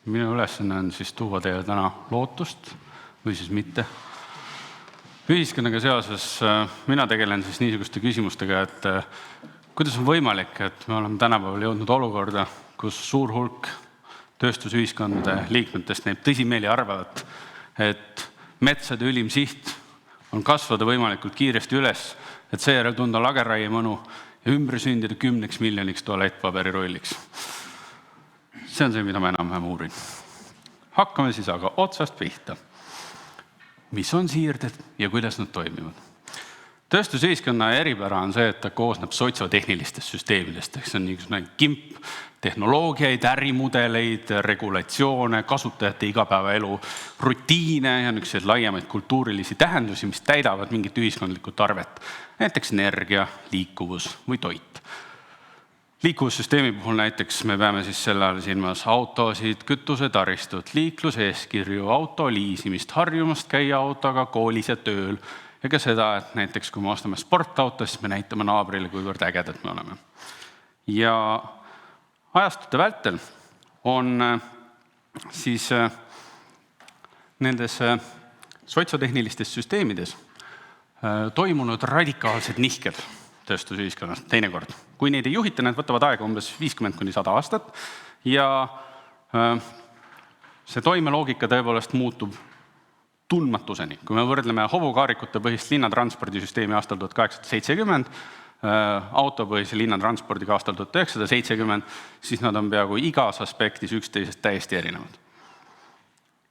Minu ülesanne on siis tuua teile täna lootust või siis mitte. Ühiskonnaga seoses mina tegelen siis niisuguste küsimustega, et kuidas on võimalik, et me oleme tänapäeval jõudnud olukorda, kus suur hulk tööstusühiskondade liikmetest neib tõsimeeli arvavad, et metsade ülim siht on kasvada võimalikult kiiresti üles, et seejärel tunda lageraie mõnu ja ümber sündida 10 miljoniks tualettpaberirulliks. See on see, mida ma enam-vähem uurin. Hakkame siis aga otsast pihta. Mis on siirded ja kuidas nad toimivad? Tööstusühiskonna eripära on see, et ta koosneb sotsiotehnilistest süsteemidest. See on niisugune kimp tehnoloogiaid, ärimudeleid, regulatsioone, kasutajate igapäevaelu rutiine ja niisuguseid laiemaid kultuurilisi tähendusi, mis täidavad mingit ühiskondlikku tarvet. Näiteks energia, liikuvus või toit. Liikuvussüsteemi puhul näiteks me peame siis selle all silmas autosid, kütusetaristut, liikluseeskirju, auto liisimist, harjumast käia autoga koolis ja tööl. Ja ka seda, et näiteks kui me ostame sportauto, siis me näitame naabrile, kuivõrd ägedad me oleme. Ja ajastute vältel on siis nendes sotsiotehnilistes süsteemides toimunud radikaalsed nihked tööstusühiskonnas teinekord. Kui neid ei juhita, need võtavad aega umbes 50–100 aastat ja see toimeloogika tõepoolest muutub tundmatuseni. Kui me võrdleme hobukaarikute põhist linnatranspordisüsteemi aastal 1870, autopõhise linnatranspordiga aastal 1970, siis nad on peaaegu igas aspektis üksteisest täiesti erinevad.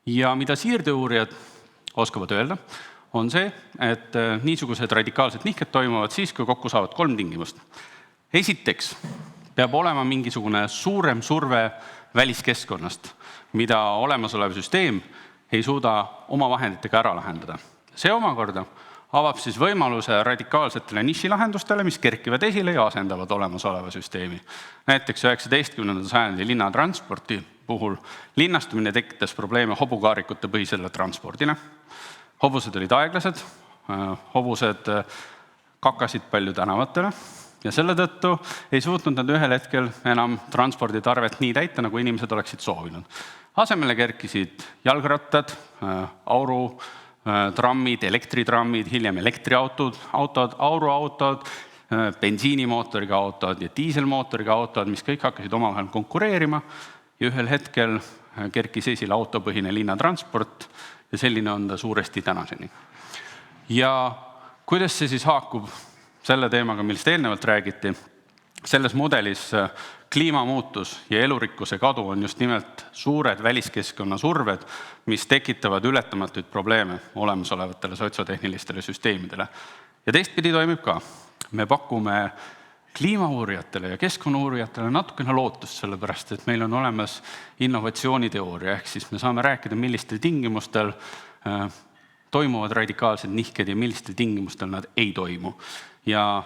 Ja mida siirdeuurijad oskavad öelda, on see, et niisugused radikaalsed nihked toimuvad siis, kui kokku saavad 3 tingimust. Esiteks peab olema mingisugune suurem surve väliskeskkonnast, mida olemasolev süsteem ei suuda oma vahenditega ära lahendada. See omakorda avab siis võimaluse radikaalsetele nišilahendustele, mis kerkivad esile ja asendavad olemasoleva süsteemi. Näiteks 19. sajandi linnatransporti puhul linnastumine tekitas probleeme hobukaarikute põhisele transpordile. Hobused olid aeglased, hobused kakasid palju tänavatele ja selle tõttu ei suutnud nad ühel hetkel enam transporditarvet nii täita, nagu inimesed oleksid soovinud. Asemele kerkisid jalgrattad, aurutrammid, elektritrammid, hiljem elektriautod, auruautod, bensiinimootoriga autod ja diiselmootoriga autod, mis kõik hakkasid omavahel konkureerima ja ühel hetkel kerkis esile autopõhine linnatransport ja selline on ta suuresti tänaseni. Ja kuidas see siis haakub selle teemaga, millest eelnevalt räägiti? Selles mudelis kliimamuutus ja elurikkuse kadu on just nimelt suured väliskeskkonna surved, mis tekitavad ületamatuid probleeme olemasolevatele sotsiotehnilistele süsteemidele. Ja teistpidi toimib ka. Me pakume kliimauurijatele ja keskkonnauurijatele natukene lootust, sellepärast et meil on olemas innovatsiooniteooria, ehk siis me saame rääkida, millistel tingimustel toimuvad radikaalsed nihked ja millistel tingimustel nad ei toimu. Ja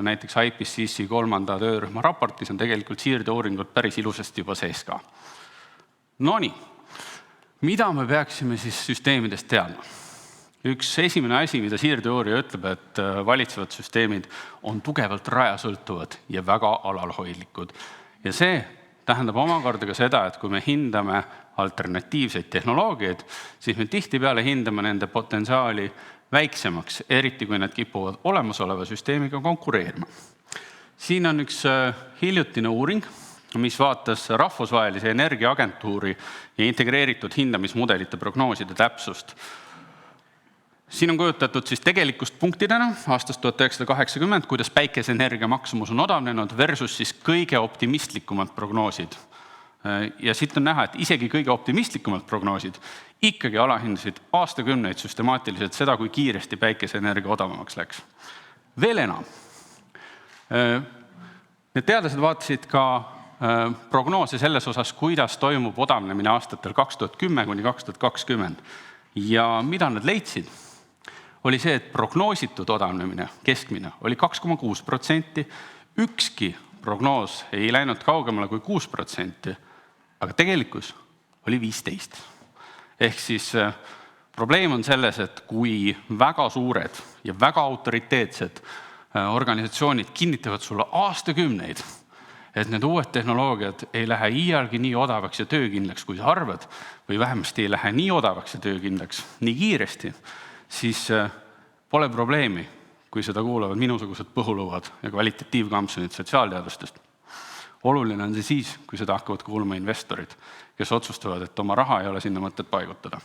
näiteks IPCC 3. töörühma raportis on tegelikult siirdeuuringud päris ilusasti juba sees ka. Nonii, mida me peaksime siis süsteemidest teadma? Üks esimene asi, mida siirdeuurija ütleb, et valitsevad süsteemid on tugevalt rajasõltuvad ja väga alalhoidlikud. Ja see tähendab omakorda ka seda, et kui me hindame alternatiivseid tehnoloogiaid, siis me tihtipeale hindame nende potentsiaali väiksemaks, eriti kui nad kipuvad olemasoleva süsteemiga konkureerima. Siin on üks hiljutine uuring, mis vaatas rahvusvahelise energiaagentuuri ja integreeritud hindamismudelite prognooside täpsust. Siin on kujutatud siis tegelikust punktidena aastast 1980, kuidas päikeseenergia maksumus on odavnenud versus siis kõige optimistlikumad prognoosid. Ja siit on näha, et isegi kõige optimistlikumad prognoosid ikkagi alahindasid aastakümneid süstemaatiliselt seda, kui kiiresti päikeseenergia odavamaks läks. Veel enam. Need teadlased vaatasid ka prognoose selles osas, kuidas toimub odavnemine aastatel 2010–2020. Ja mida nad leidsid? Oli see, et prognoositud odavnemine, keskmine, oli 2,6%. Ükski prognoos ei läinud kaugemale kui 6%, aga tegelikkus oli 15%. Ehk siis probleem on selles, et kui väga suured ja väga autoriteetsed organisatsioonid kinnitavad sulle aastakümneid, et need uued tehnoloogiad ei lähe iialgi nii odavaks ja töökindlaks, kui sa arvad, või vähemasti ei lähe nii odavaks ja töökindlaks nii kiiresti, siis pole probleemi, kui seda kuulavad minusugused põhulõuad ja kvalitatiivkampsunid sotsiaalteadustest. Oluline on see siis, kui seda hakkavad kuulma investorid, kes otsustavad, et oma raha ei ole sinna mõtet paigutada.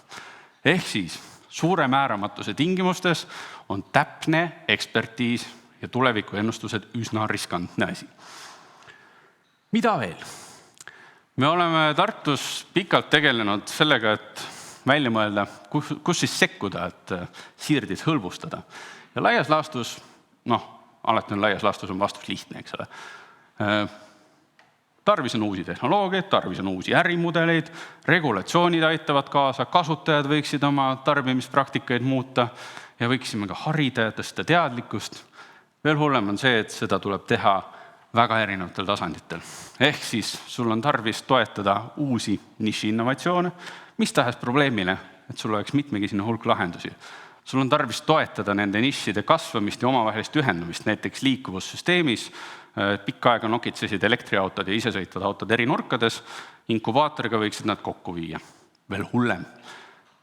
Ehk siis suure määramatuse tingimustes on täpne ekspertiis ja tulevikuennustused üsna riskantne asi. Mida veel? Me oleme Tartus pikalt tegelenud sellega, et välja mõelda, kus siis sekkuda, et siirdis hõlbustada. Ja laias laastus, alati on laias laastus on vastus lihtne, eks ole. Tarvis on uusi tehnoloogiaid, tarvis on uusi ärimudeleid, regulatsioonid aitavad kaasa, kasutajad võiksid oma tarbimispraktikaid muuta ja võiksime ka harida ja tõsta teadlikkust. Veel hullem on see, et seda tuleb teha väga erinevatel tasanditel. Ehk siis sul on tarvis toetada uusi niši innovatsioone, mis tahes probleemile, et sul oleks mitmekesine hulk lahendusi. Sul on tarvis toetada nende nišide kasvamist ja omavahelist ühendumist, näiteks liikuvussüsteemis. Pikka aega nokitsesid elektriautod ja isesõitvad autod eri nurkades, inkubaatoriga võiksid nad kokku viia. Veel hullem.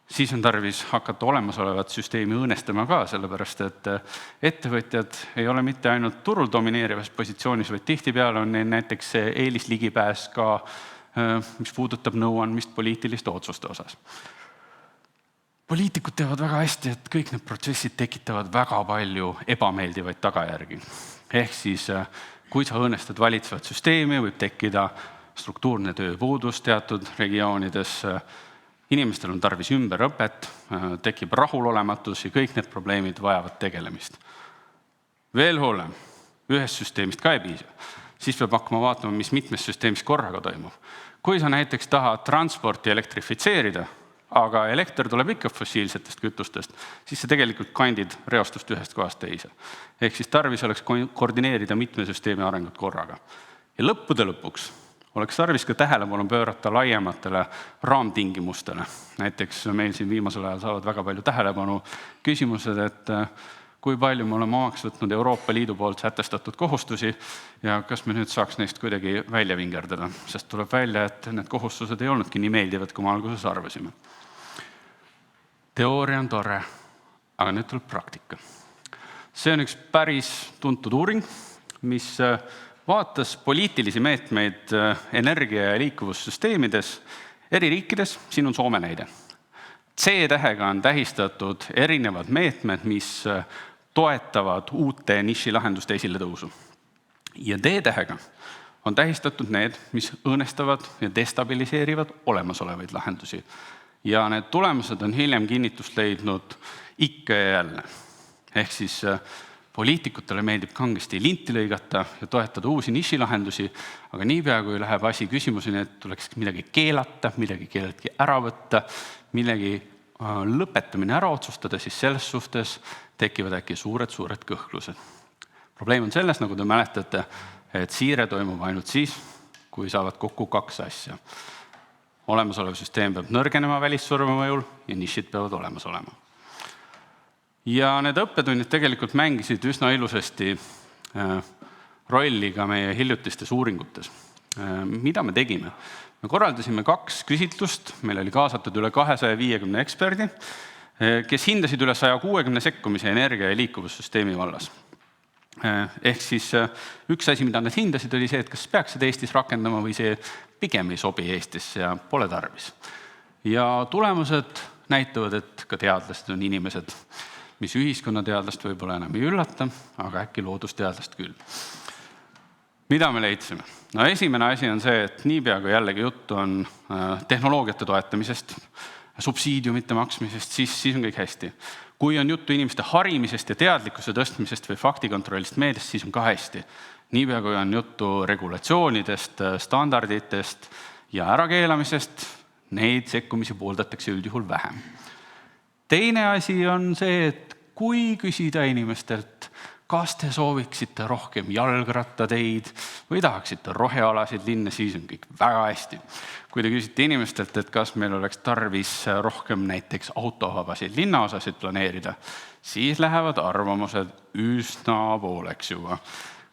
Siis on tarvis hakata olemasolevat süsteemi õõnestama ka, sellepärast et ettevõtjad ei ole mitte ainult turul domineerivas positsioonis, vaid tihtipeale on neil näiteks eelisligipääs ka, mis puudutab nõuandmist poliitiliste otsuste osas. Poliitikud teavad väga hästi, et kõik need protsessid tekitavad väga palju ebameeldivaid tagajärgi. Ehk siis, kui sa õõnestad valitsevat süsteemi, võib tekkida struktuurne tööpuudus teatud regioonides, inimestel on tarvis ümberõpet, tekib rahulolematus ja kõik need probleemid vajavad tegelemist. Veel hullem, ühest süsteemist ka ei piisa. Siis peab hakkama vaatama, mis mitmes süsteemis korraga toimub. Kui sa näiteks tahad transporti elektrifitseerida, aga elekter tuleb ikka fossiilsetest kütustest, siis sa tegelikult kandid reostust ühest kohast teise. Ehk siis tarvis oleks koordineerida mitme süsteemi arengut korraga. Ja lõppude lõpuks oleks tarvis ka tähelepanu pöörata laiematele raamtingimustele. Näiteks meil siin viimasel ajal saavad väga palju tähelepanu küsimused, et kui palju me oleme omaks võtnud Euroopa Liidu poolt sätestatud kohustusi ja kas me nüüd saaks neist kuidagi välja vingerdada, sest tuleb välja, et need kohustused ei olnudki nii meeldivad, kui me alguses arvasime. Teooria on tore, aga nüüd tuleb praktika. See on üks päris tuntud uuring, mis vaatas poliitilisi meetmeid energia- ja liikuvussüsteemides eri riikides. Siin on Soome näide. C-tähega on tähistatud erinevad meetmed, mis toetavad uute nišilahenduste esiletõusu. Ja D-tähega on tähistatud need, mis õõnestavad ja destabiliseerivad olemasolevaid lahendusi. Ja need tulemused on hiljem kinnitust leidnud ikka ja jälle. Ehk siis poliitikutele meeldib kangesti linti lõigata ja toetada uusi nišilahendusi, aga niipea kui läheb asi küsimuseni, et tuleks midagi keelata, midagi kelleltki ära võtta, millegi lõpetamine ära otsustada, siis selles suhtes tekivad äkki suured kõhklused. Probleem on selles, nagu te mäletate, et siire toimub ainult siis, kui saavad kokku kaks asja. Olemasolev süsteem peab nõrgenema välissurve mõjul ja nišid peavad olemas olema. Ja need õppetunnid tegelikult mängisid üsna ilusasti rolli ka meie hiljutistes uuringutes. Mida me tegime? Me korraldasime 2 küsitlust, meil oli kaasatud üle 250 eksperdi, kes hindasid üle 160 sekkumise energia- ja liikuvussüsteemi vallas. Ehk siis üks asi, mida nad hindasid, oli see, et kas peaks seda Eestis rakendama või see pigem ei sobi Eestisse ja pole tarvis. Ja tulemused näitavad, et ka teadlased on inimesed, mis ühiskonnateadlast võib-olla enam ei üllata, aga äkki loodusteadlast küll. Mida me leidsime? No esimene asi on see, et niipea kui jällegi juttu on tehnoloogiate toetamisest, subsiidiumite maksmisest, siis on kõik hästi. Kui on juttu inimeste harimisest ja teadlikkuse tõstmisest või faktikontrollist meediast, siis on ka hästi. Niipea kui on juttu regulatsioonidest, standarditest ja ärakeelamisest, neid sekkumisi pooldatakse üldjuhul vähem. Teine asi on see, et kui küsida inimestelt, kas te sooviksite rohkem jalgrattateid või tahaksite rohealasid linna, siis on kõik väga hästi. Kui te küsite inimestelt, et kas meil oleks tarvis rohkem näiteks autovabasid linnaosasid planeerida, siis lähevad arvamused üsna pooleks juba.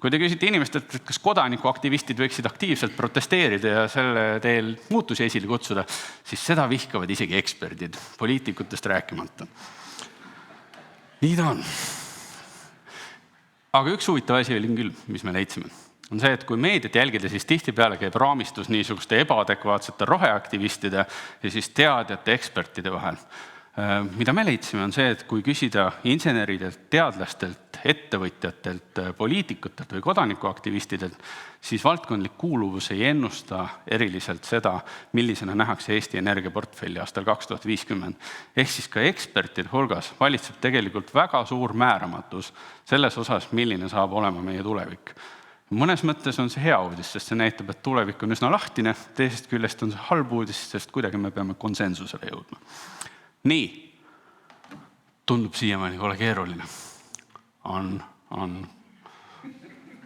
Kui te küsite inimestelt, et kas kodanikuaktivistid võiksid aktiivselt protesteerida ja selle teel muutusi esile kutsuda, siis seda vihkavad isegi eksperdid, poliitikutest rääkimata. Nii ta on. Aga üks huvitav asi oli küll, mis me leidsime, on see, et kui meediat jälgida, siis tihtipeale käib raamistus niisuguste ebaadekvaatsete roheaktivistide ja siis teadjate ekspertide vahel. Mida me leidsime on see, et kui küsida inseneridelt, teadlastelt, ettevõtjatelt, poliitikutelt või kodanikuaktivistidelt, siis valdkondlik kuuluvus ei ennusta eriliselt seda, millisena nähakse Eesti energiaportfelli aastal 2050. Ehk siis ka ekspertide hulgas valitseb tegelikult väga suur määramatus selles osas, milline saab olema meie tulevik. Mõnes mõttes on see hea uudis, sest see näitab, et tulevik on üsna lahtine, teisest küljest on see halb uudis, sest kuidagi me peame konsensusele jõudma. Nii, tundub siiamaani ole keeruline. On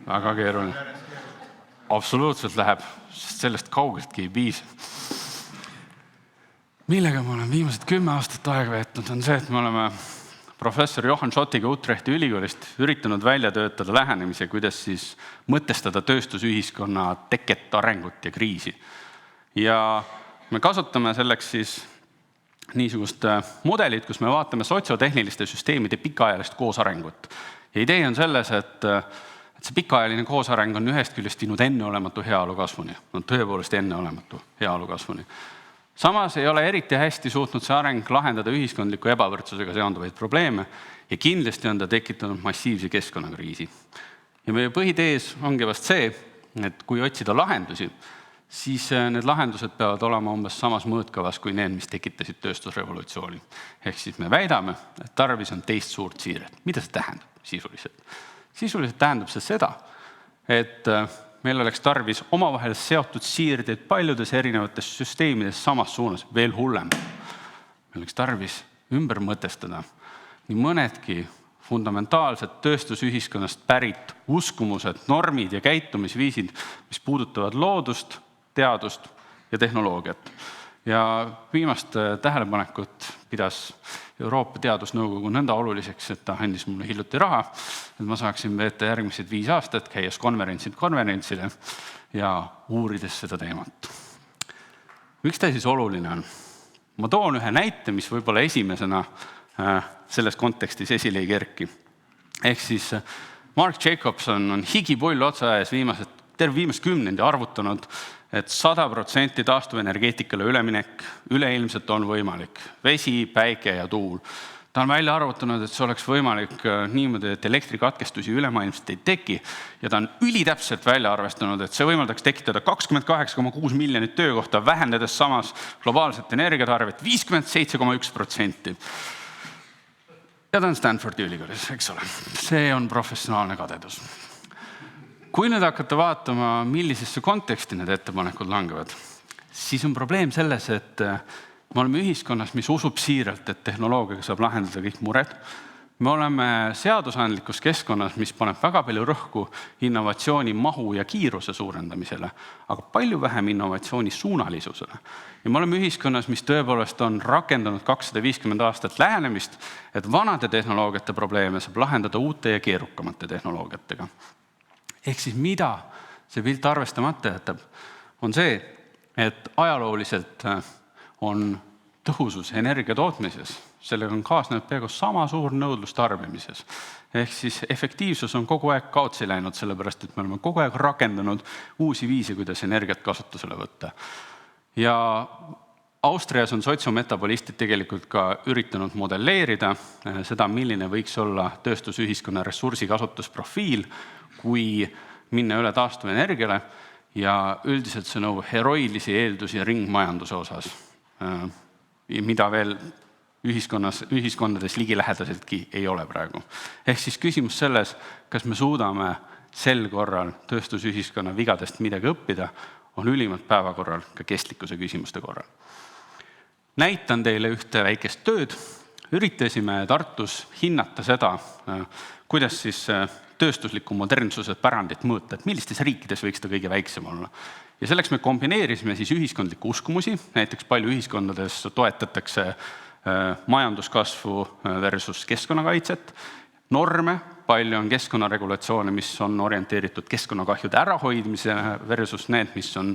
väga keeruline. Absoluutselt läheb, sest sellest kaugeltki ei piisa. Millega ma olen viimased 10 aastat aega veetnud, on see, et me oleme professor Johan Schottiga Utrechti ülikoolist üritanud välja töötada lähenemise, kuidas siis mõtestada tööstusühiskonna teket, arengut ja kriisi. Ja me kasutame selleks siis niisugust mudelit, kus me vaatame sotsiotehniliste süsteemide pikaajalist koosarengut. Ja idee on selles, et see pikaajaline koosareng on ühest küljest viinud enneolematu heaolu kasvuni. On tõepoolest enneolematu heaolu kasvuni. Samas ei ole eriti hästi suutnud see areng lahendada ühiskondliku ebavõrdsusega seonduvaid probleeme ja kindlasti on ta tekitanud massiivse keskkonnakriisi. Ja meie põhitees ongi vast see, et kui otsida lahendusi, siis need lahendused peavad olema umbes samas mõõtkavas kui need, mis tekitasid tööstusrevolutsiooni. Ehk siis me väidame, et tarvis on teist suurt siiret. Mida see tähendab sisuliselt? Sisuliselt tähendab see seda, et meil oleks tarvis omavahel seotud siirdeid paljudes erinevates süsteemides samas suunas, veel hullem. Meil oleks tarvis ümber mõtestada nii mõnedki fundamentaalsed tööstusühiskonnast pärit uskumused, normid ja käitumisviisid, mis puudutavad loodust, teadust ja tehnoloogiat. Ja viimast tähelepanekut pidas Euroopa Teadusnõukogu nõnda oluliseks, et ta andis mulle hiljuti raha, et ma saaksin veeta järgmised 5 aastat, käies konverentsile ja uurides seda teemat. Miks ta siis oluline on? Ma toon ühe näite, mis võib-olla esimesena selles kontekstis esile ei kerki. Ehk siis Mark Jacobson on higipull otsa ees viimast kümnendi arvutanud, et 100% taastuvenergeetikale üleminek üleilmselt on võimalik. Vesi, päike ja tuul. Ta on välja arvutanud, et see oleks võimalik niimoodi, et elektrikatkestusi ülemaailmselt ei teki ja ta on ülitäpselt välja arvestanud, et see võimaldaks tekitada 28,6 miljonit töökohta, vähendades samas globaalset energiatarvet 57,1%. Ja ta on Stanfordi ülikoolis, eks ole. See on professionaalne kadedus. Kui nüüd hakata vaatama, millisesse konteksti need ettepanekud langevad, siis on probleem selles, et me oleme ühiskonnas, mis usub siiralt, et tehnoloogiaga saab lahendada kõik mured. Me oleme seadusandlikus keskkonnas, mis paneb väga palju rõhku innovatsiooni mahu ja kiiruse suurendamisele, aga palju vähem innovatsiooni suunalisusele. Ja me oleme ühiskonnas, mis tõepoolest on rakendanud 250 aastat lähenemist, et vanade tehnoloogiate probleeme saab lahendada uute ja keerukamate tehnoloogiatega. Ehk siis mida see pilt arvestamata jätab, on see, et ajalooliselt on tõhusus energia tootmises, sellega on kaasnenud peaaegu sama suur nõudlus tarbimises. Ehk siis efektiivsus on kogu aeg kaotsi läinud, sellepärast et me oleme kogu aeg rakendanud uusi viise, kuidas energiat kasutusele võtta. Ja Austrias on sotsiometabolistid tegelikult ka üritanud modelleerida seda, milline võiks olla tööstusühiskonna ressursikasutusprofiil, kui minna üle taastuvenergiale ja üldiselt see nõuab heroilisi eeldusi ringmajanduse osas, mida veel ühiskondades ligilähedaseltki ei ole praegu. Ehk siis küsimus selles, kas me suudame sel korral tööstusühiskonna vigadest midagi õppida, on ülimalt päevakorral ka kestlikkuse küsimuste korral. Näitan teile ühte väikest tööd. Üritasime Tartus hinnata seda, kuidas siis tööstusliku modernsuse pärandit mõõta, et millistes riikides võiks ta kõige väiksem olla. Ja selleks me kombineerisime siis ühiskondliku uskumusi, näiteks palju ühiskondades toetatakse majanduskasvu versus keskkonnakaitset, norme, palju on keskkonnaregulatsioone, mis on orienteeritud keskkonnakahjude ärahoidmise versus need, mis on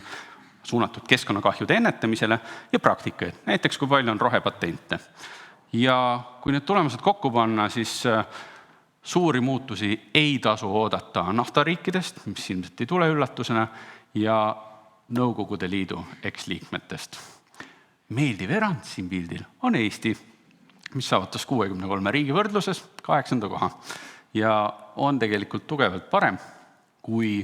suunatud keskkonnakahjude ennetamisele ja praktikaid. Näiteks, kui palju on rohepatente. Ja kui need tulemused kokku panna, siis suuri muutusi ei tasu oodata naftariikidest, mis ilmselt ei tule üllatusena, ja Nõukogude Liidu eksliikmetest. Meeldiv erand siin pildil on Eesti, mis saavutas 63 riigi võrdluses 8. koha ja on tegelikult tugevalt parem kui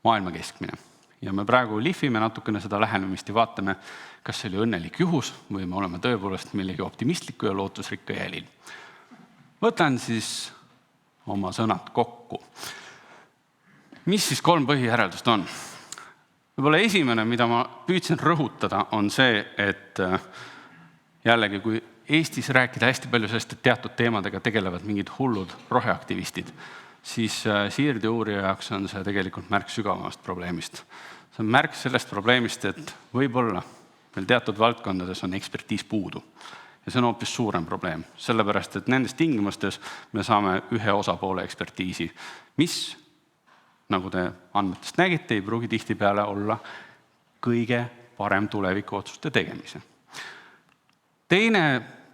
maailma keskmine. Ja me praegu lihvime natukene seda lähenemist ja vaatame, kas see oli õnnelik juhus või me oleme tõepoolest millegi optimistliku ja lootusrikka jälil. Võtan siis oma sõnad kokku. Mis siis 3 põhijäreldust on? Võib-olla esimene, mida ma püüdsin rõhutada, on see, et jällegi, kui Eestis rääkida hästi palju sellest, et teatud teemadega tegelevad mingid hullud roheaktivistid, siis siirdeуurija jaoks on see tegelikult märk sügavamast probleemist. See on märk sellest probleemist, et võib-olla meil teatud valdkondades on ekspertiis puudu. Ja see on hoopis suurem probleem, sellepärast, et nendes tingimustes me saame ühe osapoole ekspertiisi, mis nagu te andmetest nägite, ei pruugi tihtipeale olla kõige parem tuleviku otsuste tegemise. Teine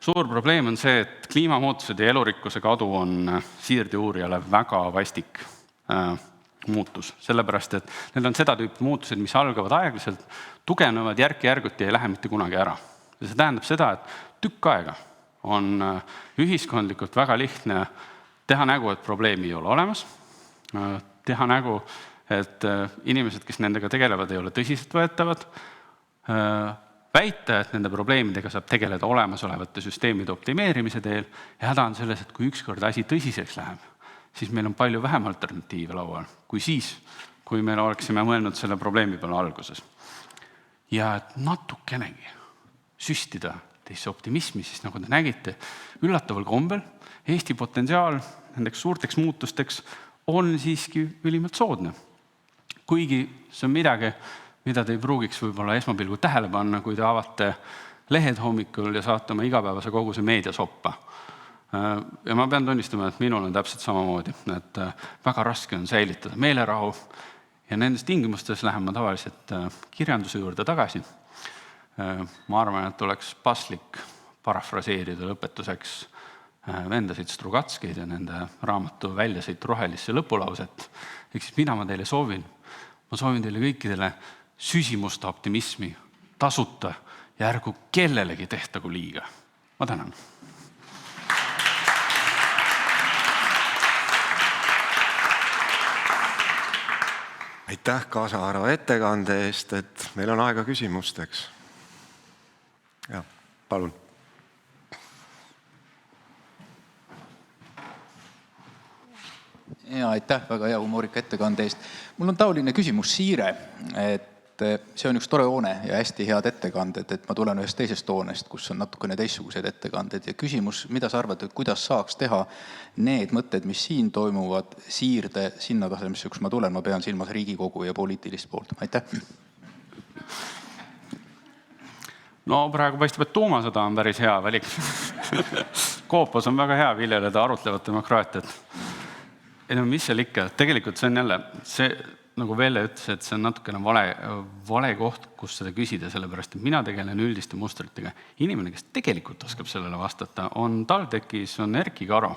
suur probleem on see, et kliimamuutused ja elurikkuse kadu on siirdeuurijale väga vastik muutus. Sellepärast, et need on seda tüüpi muutused, mis algavad aeglaselt, tugevnevad järk-järguti ja ei lähe mitte kunagi ära. Ja see tähendab seda, et tükk aega on ühiskondlikult väga lihtne teha nägu, et probleemi ei ole olemas, teha nägu, et inimesed, kes nendega tegelevad, ei ole tõsiselt võetavad, väita, et nende probleemidega saab tegeleda olemasolevate süsteemide optimeerimise teel ja häda on selles, et kui ükskord asi tõsiseks läheb, siis meil on palju vähem alternatiive laual kui siis, kui meil oleksime mõelnud selle probleemi peale alguses. Ja et natukenegi süstida teisse optimismi, siis nagu te nägite, üllataval kombel Eesti potentsiaal nendeks suurteks muutusteks on siiski ülimalt soodne. Kuigi see on midagi, mida te ei pruugiks võib-olla esmapilgu tähele panna, kui te avate lehed hommikul ja saate oma igapäevase koguse meediasoppa. Ja ma pean tunnistama, et minul on täpselt samamoodi, et väga raske on säilitada meelerahu ja nendes tingimustes lähen ma tavaliselt kirjanduse juurde tagasi. Ma arvan, et oleks paslik parafraseerida lõpetuseks vendasid Strugatskeid ja nende raamatu Väljasõit rohelisse lõpulauset. Ehk siis mida ma teile soovin? Ma soovin teile kõikidele süsimusta optimismi, tasuta ja ärgu kellelegi tehtagu liiga. Ma tänan. Aitäh kaasaarva ettekande eest, et meil on aega küsimusteks. Ja, palun. Ja, aitäh väga hea humoorika ettekande eest. Mul on taoline küsimus Siire, et see on üks tore hoone ja hästi head ettekanded, et ma tulen ühest teisest hoonest, kus on natukene teistsugused ettekanded ja küsimus, mida sa arvad, et kuidas saaks teha need mõtted, mis siin toimuvad, siirde sinna tasemesse, kus ma tulen, ma pean silmas Riigikogu ja poliitilist poolt. Aitäh! No praegu paistab, et tuumasõda on päris hea valik. Koopos on väga hea viljeleda arutlevat demokraatiat. Ei no mis seal ikka, tegelikult see on jälle, see nagu Velle ütles, et see on natukene vale koht, kus seda küsida, sellepärast, et mina tegelen üldiste mustritega. Inimene, kes tegelikult oskab sellele vastata, on TalTechis, on Erki Karo,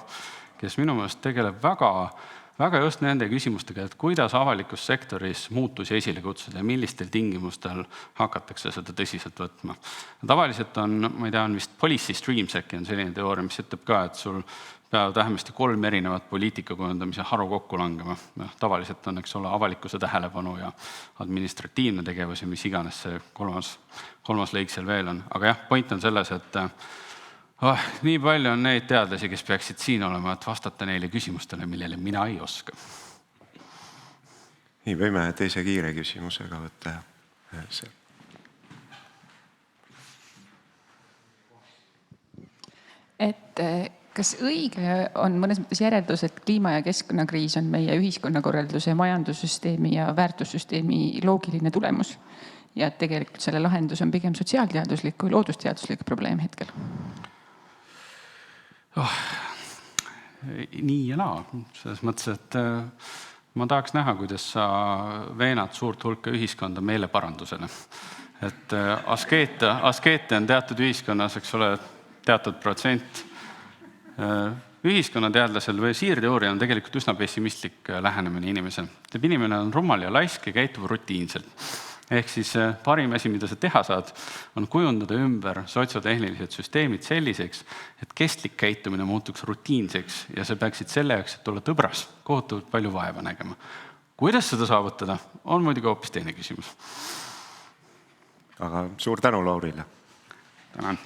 kes minu meelest tegeleb väga just nende küsimustega, et kuidas avalikus sektoris muutusi esile kutsuda ja millistel tingimustel hakatakse seda tõsiselt võtma. Tavaliselt on, ma ei tea, on vist policy streams äkki on selline teooria, mis ütleb ka, et sul peavad vähemasti 3 erinevat poliitika kujundamise haru kokku langema. Tavaliselt on, eks ole, avalikkuse tähelepanu ja administratiivne tegevus ja mis iganes see kolmas lõik seal veel on. Aga jah, point on selles, et nii palju on neid teadlasi, kes peaksid siin olema, et vastata neile küsimustele, millele mina ei oska. Nii, võime teise kiire küsimusega võtta. Et kas õige on mõnes mõttes järeldus, et kliima- ja keskkonnakriis on meie ühiskonnakorralduse, majandussüsteemi ja väärtussüsteemi loogiline tulemus ja et tegelikult selle lahendus on pigem sotsiaalteaduslik kui loodusteaduslik probleem hetkel? nii ja naa. Selles mõttes, et ma tahaks näha, kuidas sa veenad suurt hulka ühiskonda meeleparandusele. Et askeete on teatud ühiskonnas, eks ole, teatud protsent. Ühiskonnateadlasel või siirteooria on tegelikult üsna pessimistlik lähenemine inimesel. Inimene on rumal ja laisk ja käitub rutiinselt. Ehk siis parim asi, mida sa teha saad, on kujundada ümber sotsiotehnilised süsteemid selliseks, et kestlik käitumine muutuks rutiinseks ja sa peaksid selle jaoks, et olla tõbras, kohutavalt palju vaeva nägema. Kuidas seda saavutada, on muidugi hoopis teine küsimus. Aga suur tänu Laurile. Tänan.